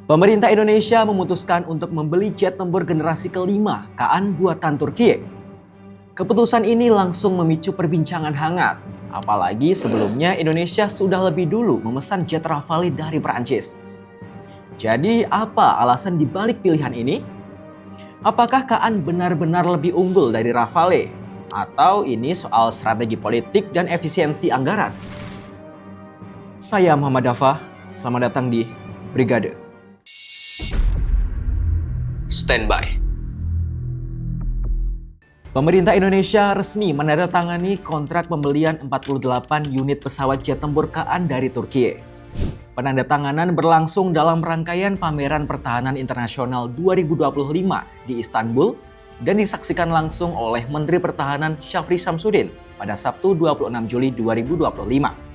Pemerintah Indonesia memutuskan untuk membeli jet tempur generasi kelima KAAN buatan Turkiye. Keputusan ini langsung memicu perbincangan hangat, apalagi sebelumnya Indonesia sudah lebih dulu memesan jet Rafale dari Prancis. Jadi apa alasan dibalik pilihan ini? Apakah KAAN benar-benar lebih unggul dari Rafale? Atau ini soal strategi politik dan efisiensi anggaran? Saya Muhammad Dafa, selamat datang di Brigade. Standby. Pemerintah Indonesia resmi menandatangani kontrak pembelian 48 unit pesawat jet tempur KAAN dari Turkiye. Penandatanganan berlangsung dalam rangkaian Pameran Pertahanan Internasional 2025 di Istanbul dan disaksikan langsung oleh Menteri Pertahanan Syafri Syamsuddin pada Sabtu 26 Juli 2025.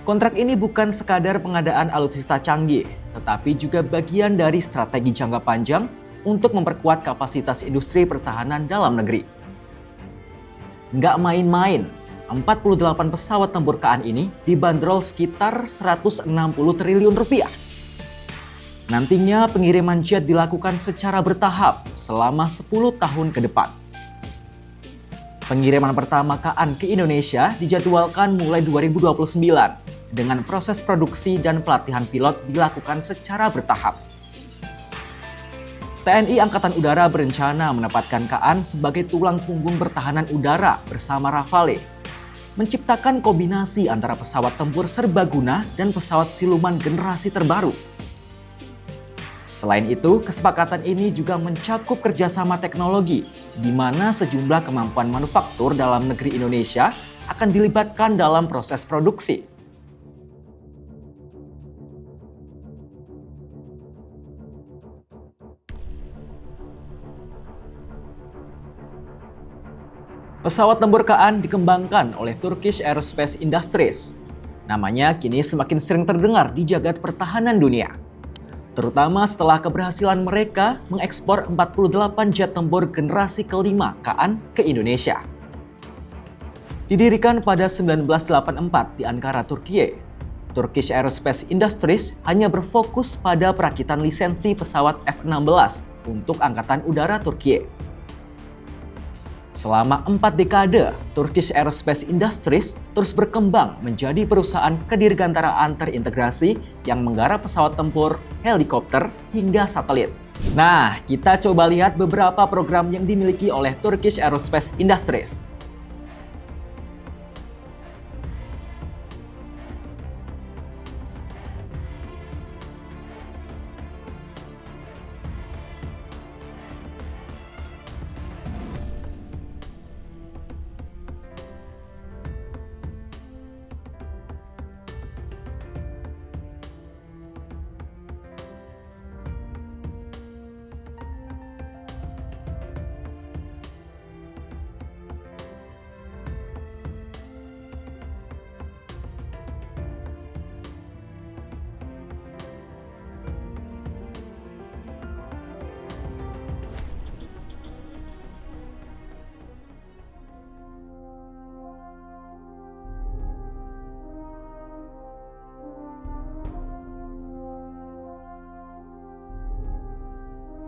Kontrak ini bukan sekadar pengadaan alutsista canggih, tetapi juga bagian dari strategi jangka panjang untuk memperkuat kapasitas industri pertahanan dalam negeri. Nggak main-main, 48 pesawat tempur KAAN ini dibanderol sekitar 160 triliun rupiah. Nantinya pengiriman jet dilakukan secara bertahap selama 10 tahun ke depan. Pengiriman pertama KAAN ke Indonesia dijadwalkan mulai 2029 dengan proses produksi dan pelatihan pilot dilakukan secara bertahap. TNI Angkatan Udara berencana menempatkan KAAN sebagai tulang punggung pertahanan udara bersama Rafale, menciptakan kombinasi antara pesawat tempur serbaguna dan pesawat siluman generasi terbaru. Selain itu, kesepakatan ini juga mencakup kerjasama teknologi, di mana sejumlah kemampuan manufaktur dalam negeri Indonesia akan dilibatkan dalam proses produksi. Pesawat tempur KAAN dikembangkan oleh Turkish Aerospace Industries. Namanya kini semakin sering terdengar di jagat pertahanan dunia, terutama setelah keberhasilan mereka mengekspor 48 jet tempur generasi kelima KAAN ke Indonesia. Didirikan pada 1984 di Ankara, Turkiye, Turkish Aerospace Industries hanya berfokus pada perakitan lisensi pesawat F-16 untuk Angkatan Udara Turkiye. Selama 4 dekade, Turkish Aerospace Industries terus berkembang menjadi perusahaan kedirgantaraan terintegrasi yang menggarap pesawat tempur, helikopter, hingga satelit. Nah, kita coba lihat beberapa program yang dimiliki oleh Turkish Aerospace Industries.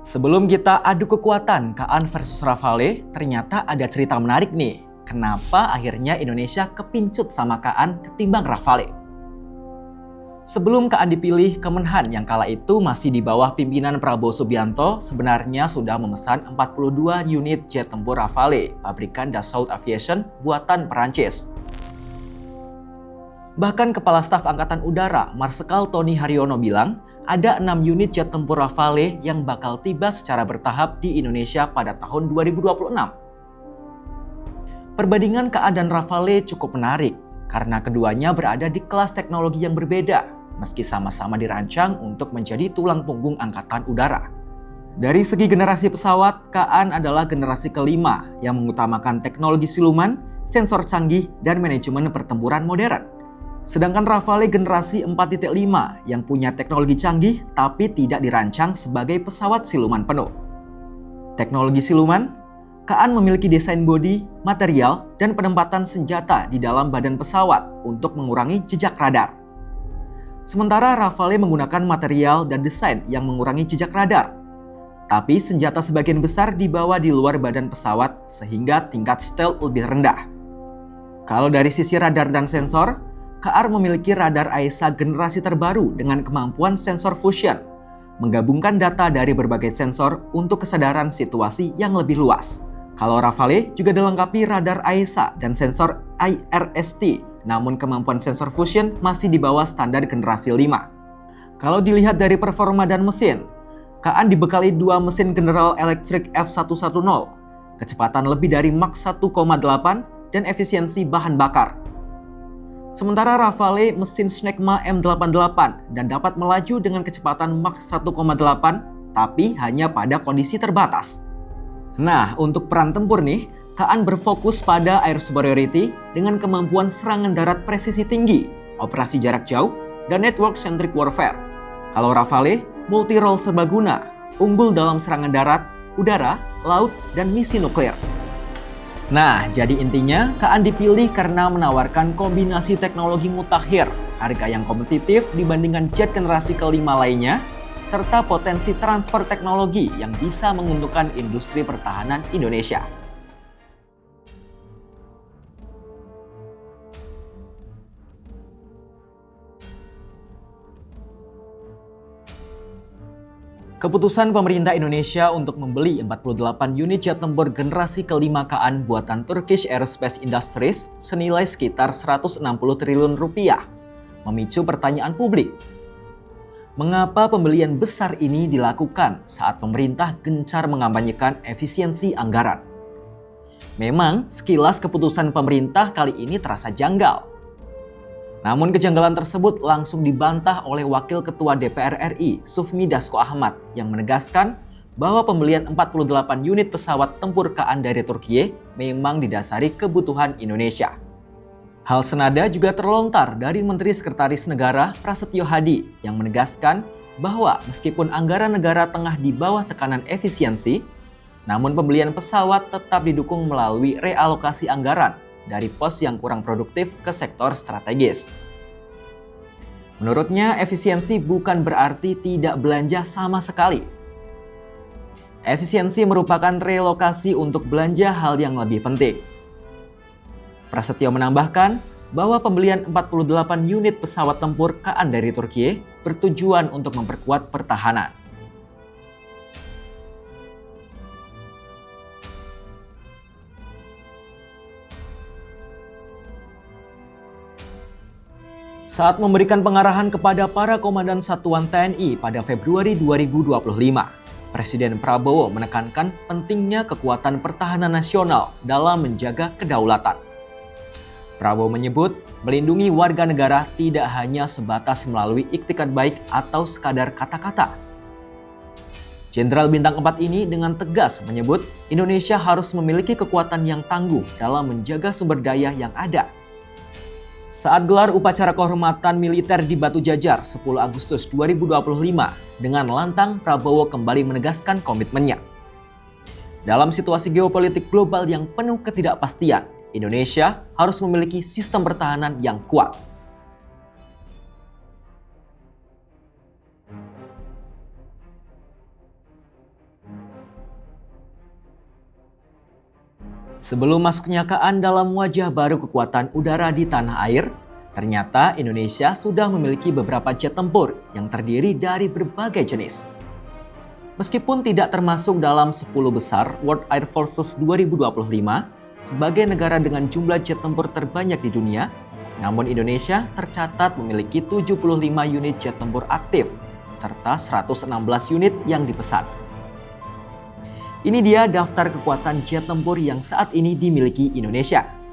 Sebelum kita adu kekuatan KAAN versus Rafale, ternyata ada cerita menarik nih. Kenapa akhirnya Indonesia kepincut sama KAAN ketimbang Rafale? Sebelum KAAN dipilih, Kemenhan yang kala itu masih di bawah pimpinan Prabowo Subianto sebenarnya sudah memesan 42 unit jet tempur Rafale, pabrikan Dassault Aviation buatan Perancis. Bahkan Kepala Staf Angkatan Udara Marsikal Tony Haryono bilang, ada 6 unit jet tempur Rafale yang bakal tiba secara bertahap di Indonesia pada tahun 2026. Perbandingan KAAN dan Rafale cukup menarik karena keduanya berada di kelas teknologi yang berbeda meski sama-sama dirancang untuk menjadi tulang punggung Angkatan Udara. Dari segi generasi pesawat, KAAN adalah generasi kelima yang mengutamakan teknologi siluman, sensor canggih, dan manajemen pertempuran modern. Sedangkan Rafale generasi 4.5 yang punya teknologi canggih tapi tidak dirancang sebagai pesawat siluman penuh. Teknologi siluman, KAAN memiliki desain bodi, material, dan penempatan senjata di dalam badan pesawat untuk mengurangi jejak radar. Sementara Rafale menggunakan material dan desain yang mengurangi jejak radar. Tapi senjata sebagian besar dibawa di luar badan pesawat sehingga tingkat stealth lebih rendah. Kalau dari sisi radar dan sensor, KAR memiliki radar AESA generasi terbaru dengan kemampuan sensor fusion, menggabungkan data dari berbagai sensor untuk kesadaran situasi yang lebih luas. Kalau Rafale juga dilengkapi radar AESA dan sensor IRST, namun kemampuan sensor fusion masih di bawah standar generasi 5. Kalau dilihat dari performa dan mesin, KAN dibekali dua mesin General Electric F110, kecepatan lebih dari Mach 1,8 dan efisiensi bahan bakar. Sementara Rafale mesin Snecma M88 dan dapat melaju dengan kecepatan Mach 1,8 tapi hanya pada kondisi terbatas. Nah, untuk peran tempur nih, KAN berfokus pada air superiority dengan kemampuan serangan darat presisi tinggi, operasi jarak jauh, dan network-centric warfare. Kalau Rafale, multi-role serbaguna, unggul dalam serangan darat, udara, laut, dan misi nuklir. Nah, jadi intinya KAN dipilih karena menawarkan kombinasi teknologi mutakhir, harga yang kompetitif dibandingkan jet generasi kelima lainnya, serta potensi transfer teknologi yang bisa menguntungkan industri pertahanan Indonesia. Keputusan pemerintah Indonesia untuk membeli 48 unit jet tempur generasi kelima KAN buatan Turkish Aerospace Industries senilai sekitar 160 triliun rupiah memicu pertanyaan publik. Mengapa pembelian besar ini dilakukan saat pemerintah gencar mengampanyekan efisiensi anggaran? Memang sekilas keputusan pemerintah kali ini terasa janggal. Namun kejanggalan tersebut langsung dibantah oleh Wakil Ketua DPR RI, Sufmi Dasko Ahmad, yang menegaskan bahwa pembelian 48 unit pesawat tempur KAN dari Turkiye memang didasari kebutuhan Indonesia. Hal senada juga terlontar dari Menteri Sekretaris Negara Prasetyo Hadi yang menegaskan bahwa meskipun anggaran negara tengah di bawah tekanan efisiensi, namun pembelian pesawat tetap didukung melalui realokasi anggaran dari pos yang kurang produktif ke sektor strategis. Menurutnya, efisiensi bukan berarti tidak belanja sama sekali. Efisiensi merupakan relokasi untuk belanja hal yang lebih penting. Prasetyo menambahkan bahwa pembelian 48 unit pesawat tempur KAN dari Turkiye bertujuan untuk memperkuat pertahanan. Saat memberikan pengarahan kepada para komandan satuan TNI pada Februari 2025, Presiden Prabowo menekankan pentingnya kekuatan pertahanan nasional dalam menjaga kedaulatan. Prabowo menyebut, melindungi warga negara tidak hanya sebatas melalui iktikat baik atau sekadar kata-kata. Jenderal Bintang 4 ini dengan tegas menyebut Indonesia harus memiliki kekuatan yang tangguh dalam menjaga sumber daya yang ada. Saat gelar upacara kehormatan militer di Batu Jajar 10 Agustus 2025, dengan lantang Prabowo kembali menegaskan komitmennya. Dalam situasi geopolitik global yang penuh ketidakpastian, Indonesia harus memiliki sistem pertahanan yang kuat. Sebelum masuknya KAN dalam wajah baru kekuatan udara di tanah air, ternyata Indonesia sudah memiliki beberapa jet tempur yang terdiri dari berbagai jenis. Meskipun tidak termasuk dalam 10 besar World Air Forces 2025 sebagai negara dengan jumlah jet tempur terbanyak di dunia, namun Indonesia tercatat memiliki 75 unit jet tempur aktif serta 116 unit yang dipesan. Ini dia daftar kekuatan jet tempur yang saat ini dimiliki Indonesia.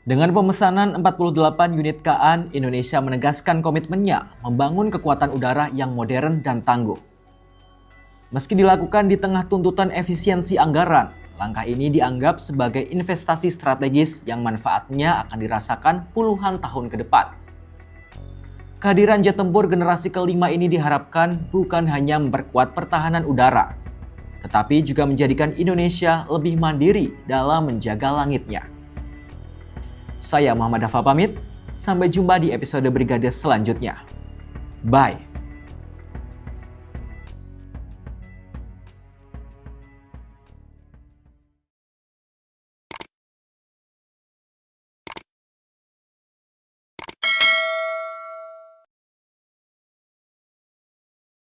Dengan pemesanan 48 unit KA, Indonesia menegaskan komitmennya membangun kekuatan udara yang modern dan tangguh. Meski dilakukan di tengah tuntutan efisiensi anggaran, langkah ini dianggap sebagai investasi strategis yang manfaatnya akan dirasakan puluhan tahun ke depan. Kehadiran jet tempur generasi kelima ini diharapkan bukan hanya memperkuat pertahanan udara, tetapi juga menjadikan Indonesia lebih mandiri dalam menjaga langitnya. Saya Muhammad Dafa pamit, sampai jumpa di episode Brigade selanjutnya. Bye!